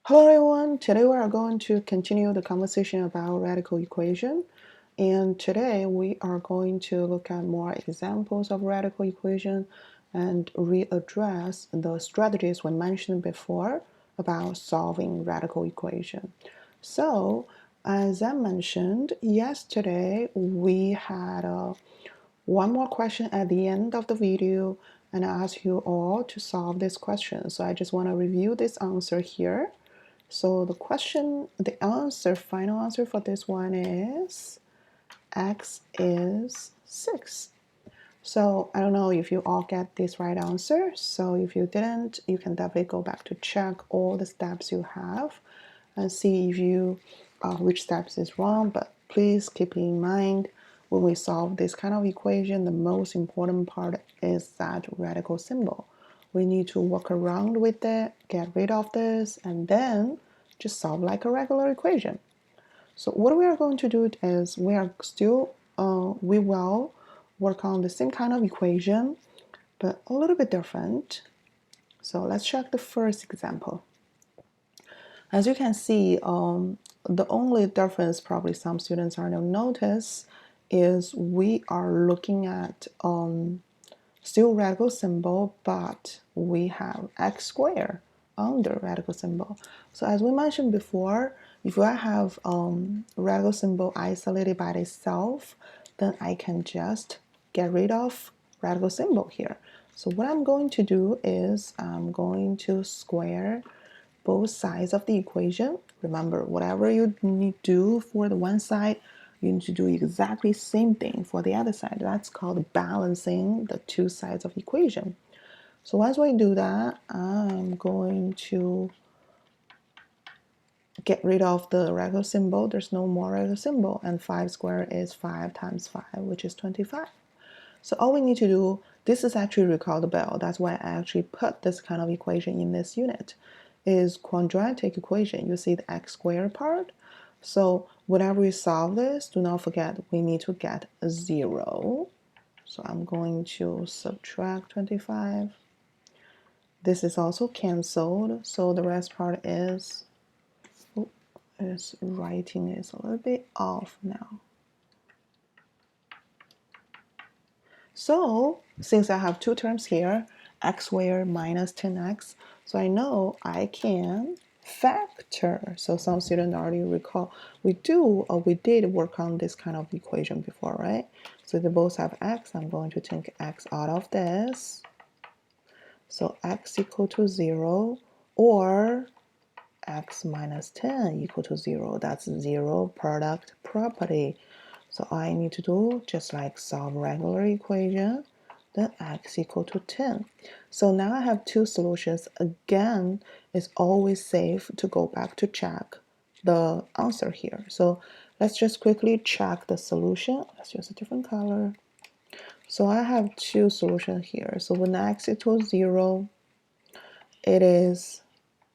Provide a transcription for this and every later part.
Hello everyone, today we are going to continue the conversation about radical equation, and today we are going to look at more examples of radical equation and readdress the strategies we mentioned before about solving radical equation. So as I mentioned yesterday, we had one more question at the end of the video, and I asked you all to solve this question. So I just want to review this answer here. So the final answer for this one is x is 6. So I don't know if you all get this right answer. So if you didn't, you can definitely go back to check all the steps you have and see if you which steps is wrong. But please keep in mind when we solve this kind of equation, the most important part is that radical symbol. We need to work around with it, get rid of this, and then just solve like a regular equation. So what we are going to do is we will work on the same kind of equation, but a little bit different. So let's check the first example. As you can see, the only difference probably some students are going to notice is we are looking at still radical symbol, but we have x squared under radical symbol. So as we mentioned before, if I have radical symbol isolated by itself, then I can just get rid of radical symbol here. So what I'm going to do is I'm going to square both sides of the equation. Remember, whatever you need to do for the one side, you need to do exactly the same thing for the other side. That's called balancing the two sides of the equation. So as we do that, I'm going to get rid of the radical symbol. There's no more radical symbol, and 5 squared is 5 times 5, which is 25. So all we need to do, this is actually recall the bell. That's why I actually put this kind of equation in this unit, is quadratic equation. You see the x squared part. So whenever we solve this, do not forget we need to get a 0. So I'm going to subtract 25. This is also canceled. So the rest part is writing is a little bit off now. So since I have two terms here, x squared minus 10x, so I know I can factor. So some students already recall we did work on this kind of equation before, right? So they both have x. I'm going to take x out of this. So x equal to 0, or x minus 10 equal to 0. That's zero product property. So all I need to do, just like solve regular equation, then x equal to 10. So now I have two solutions. Again, it's always safe to go back to check the answer here. So let's just quickly check the solution. Let's use a different color. So I have two solutions here. So when x equals 0, it is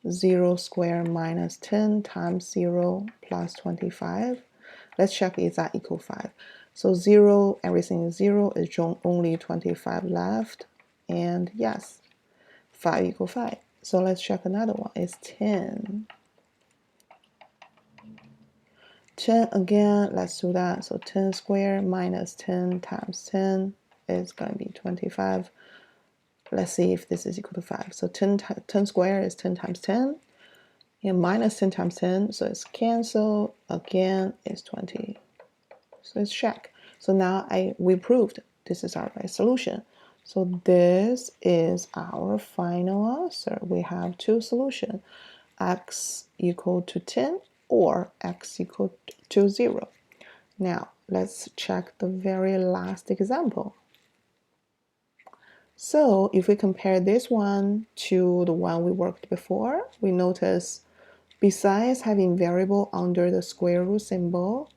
0 squared minus 10 times 0 plus 25. Let's check is that equal 5. So 0, everything is 0, is only 25 left. And yes, 5 equal 5. So let's check another one. It's 10. 10 again, let's do that. So 10 squared minus 10 times 10 is going to be 25. Let's see if this is equal to 5. So 10 squared is 10 times 10. And minus 10 times 10, so it's cancel. Again, it's 20. So let's check. So now we proved this is our right solution. So this is our final answer. We have two solutions, x equal to 10 or x equal to 0. Now let's check the very last example. So if we compare this one to the one we worked before, we notice besides having variable under the square root symbol,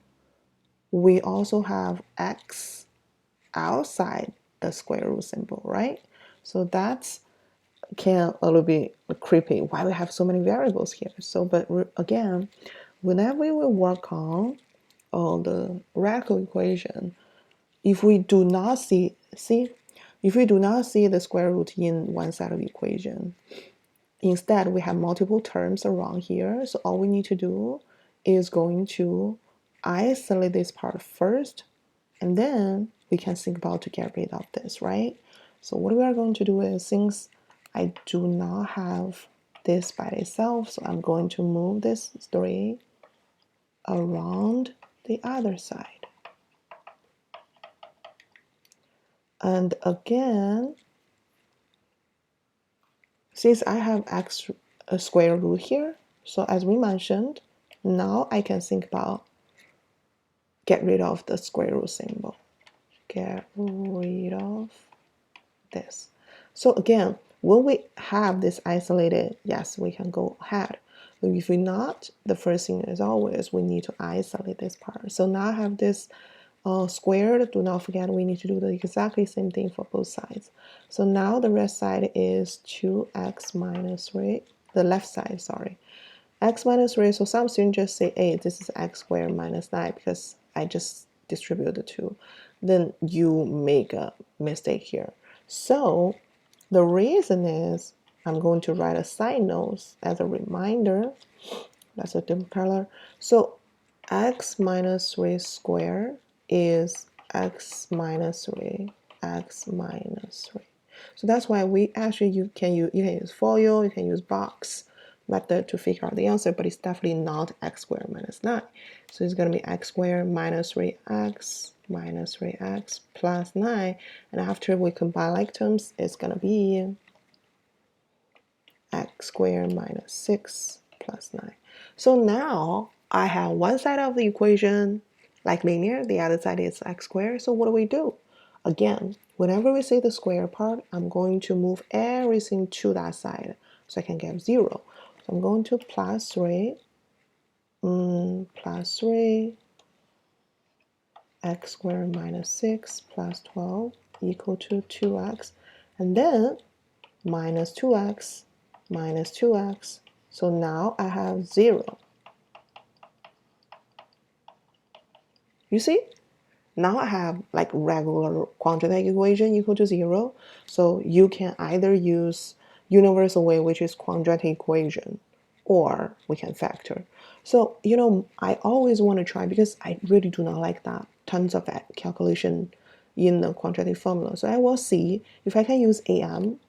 we also have x outside the square root symbol, right? So that's a little bit creepy. Why we have so many variables here? So, but again, whenever we will work on the radical equation, if we do not see the square root in one side of the equation, instead we have multiple terms around here. So all we need to do is going to isolate this part first, and then we can think about to get rid of this, right? So what we are going to do is, since I do not have this by itself, so I'm going to move this 3 around the other side. And again, since I have x a square root here, so as we mentioned, now I can think about get rid of the square root symbol. Get rid of this. So again, when we have this isolated, yes, we can go ahead. But if we not, the first thing is always we need to isolate this part. So now I have this squared. Do not forget we need to do the exactly same thing for both sides. So now the right side is 2x minus 3. The left side, sorry. X minus 3, so some students just say, hey, this is x squared minus 9 because I just distribute the 2. Then you make a mistake here. So the reason is I'm going to write a side note as a reminder. That's a different color. So x minus 3 squared is x minus 3, x minus 3. So that's why we actually, you can use FOIL, you can use box method to figure out the answer, but it's definitely not x squared minus 9. So it's going to be x squared minus 3x minus 3x plus 9. And after we combine like terms, it's going to be x squared minus 6 plus 9. So now I have one side of the equation like linear, the other side is x squared. So what do we do? Again, whenever we see the square part, I'm going to move everything to that side so I can get 0. So I'm going to plus 3, plus 3, x squared minus 6 plus 12 equal to 2x, and then minus 2x minus 2x. So now I have 0. You see? Now I have like regular quadratic equation equal to 0. So you can either use universal way, which is quadratic equation, or we can factor. So, I always want to try, because I really do not like that tons of calculation in the quadratic formula. So I will see if I can use AM,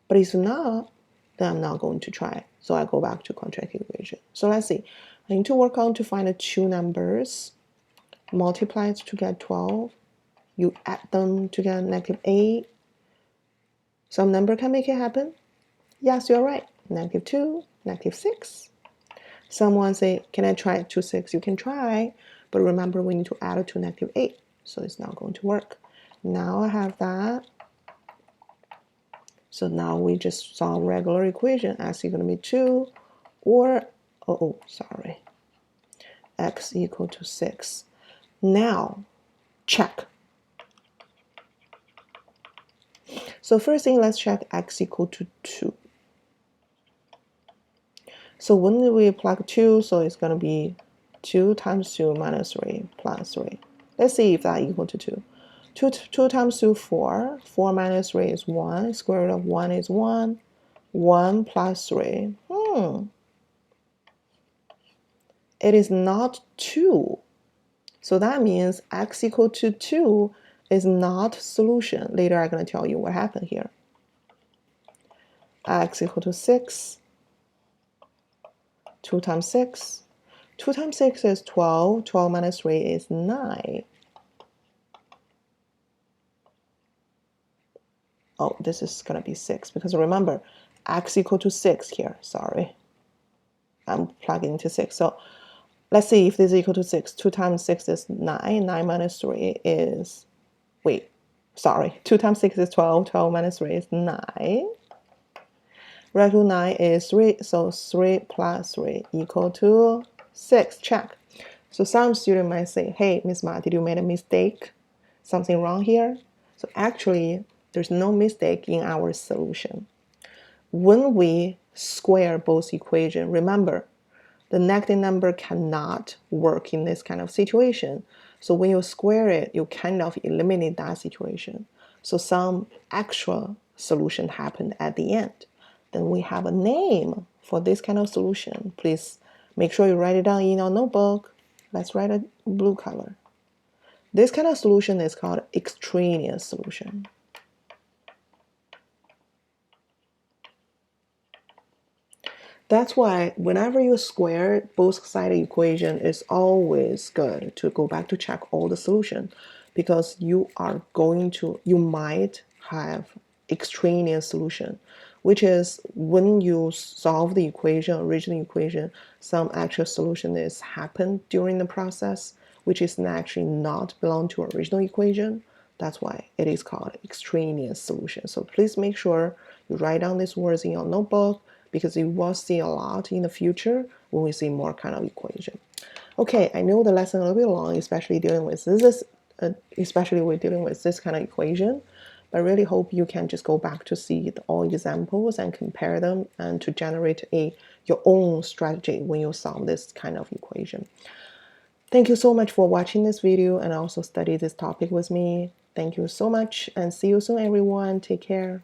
but if not, then I'm not going to try. So I go back to quadratic equation. So let's see. I need to work on to find the two numbers. Multiply to get 12. You add them to get -8. Some number can make it happen. Yes, you're right. -2, -6. Someone say, can I try 2, 6? You can try, but remember we need to add it to -8. So it's not going to work. Now I have that. So now we just solve regular equation. X is going to be 2, or, sorry, x equal to 6. Now, check. So first thing, let's check x equal to 2. So when we plug 2, so it's going to be 2 times 2 minus 3 plus 3. Let's see if that equal to 2. 2 times 2, 4. 4 minus 3 is 1. Square root of 1 is 1. 1 plus 3. It is not 2. So that means x equal to 2 is not solution. Later I'm going to tell you what happened here. X equal to 6. 2 times 6. 2 times 6 is 12. 12 minus 3 is 9. Oh, this is going to be 6, because remember, x equal to 6 here. Sorry. I'm plugging into 6. So let's see if this is equal to 6. 2 times 6 is 9. 9 minus 3 is, 2 times 6 is 12. 12 minus 3 is 9. Regular 9 is 3. So 3 plus 3 equal to 6. Check. So some student might say, hey, Miss Ma, did you make a mistake? Something wrong here? So actually, there's no mistake in our solution. When we square both equations, remember, the negative number cannot work in this kind of situation. So when you square it, you kind of eliminate that situation. So some extra solution happened at the end. then we have a name for this kind of solution. Please make sure you write it down in your notebook. Let's write a blue color. This kind of solution is called extraneous solution. That's why whenever you square both side equation, it's always good to go back to check all the solution, because you might have extraneous solution, which is when you solve the original equation, some actual solution is happened during the process, which is actually not belong to original equation. That's why it is called extraneous solution. So please make sure you write down these words in your notebook, because you will see a lot in the future when we see more kind of equation. Okay, I know the lesson a little bit long, especially dealing with this, especially with dealing with this kind of equation. But I really hope you can just go back to see all examples and compare them, and to generate your own strategy when you solve this kind of equation. Thank you so much for watching this video and also study this topic with me. Thank you so much, and see you soon, everyone. Take care.